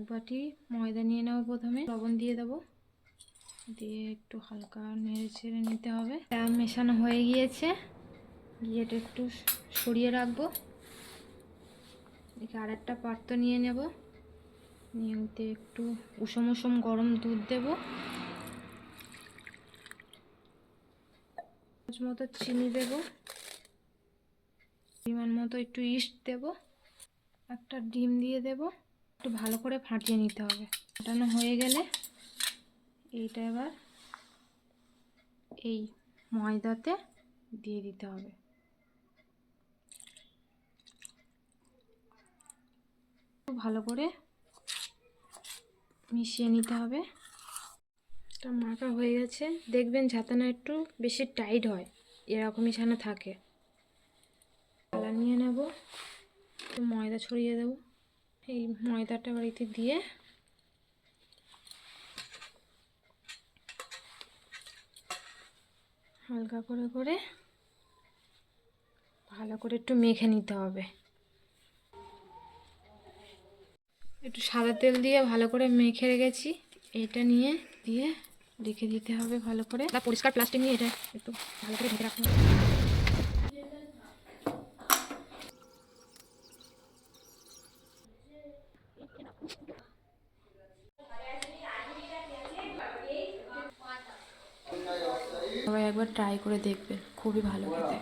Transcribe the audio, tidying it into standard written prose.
বাটি ময়দা নিয়ে নেব। প্রথমে লবণ দিয়ে দেবো, দিয়ে একটু হালকা নেড়ে ছেড়ে নিতে হবে। মেশানো হয়ে গিয়েছে, গিয়ে এটা একটু সরিয়ে রাখবো। আর একটা পাত্র নিয়ে নেব, নিয়ে ওতে একটু উষম উষম গরম দুধ দেব, মতো চিনি দেব, পরিমাণ মতো একটু ইস্ট দেব, একটা ডিম দিয়ে দেব। একটু ভালো করে ফাটিয়ে নিতে হবে। ফাটানো হয়ে গেলে এইটা এবার এই ময়দাতে দিয়ে দিতে হবে। ভালো করে মিশিয়ে নিতে হবে। এটা মাখা হয়ে গেছে। দেখবেন যাতে না একটু বেশি টাইট হয়, এরকমই যেন থাকে। থালা নিয়ে নেব, ময়দা ছড়িয়ে দেব। এই ময়দাটা বাড়িতে দিয়ে হালকা করে করে ভালো করে একটু মেখে নিতে হবে। একটু সাদা তেল দিয়ে ভালো করে মেখে রেখেছি, এটা নিয়ে দিয়ে রেখে দিতে হবে ভালো করে। পরিষ্কার প্লাস্টিক নিয়ে এটা একটু ভালো করে ঢেকে রাখতে হবে। সবাই একবার ট্রাই করে দেখবেন, খুবই ভালো খেতে।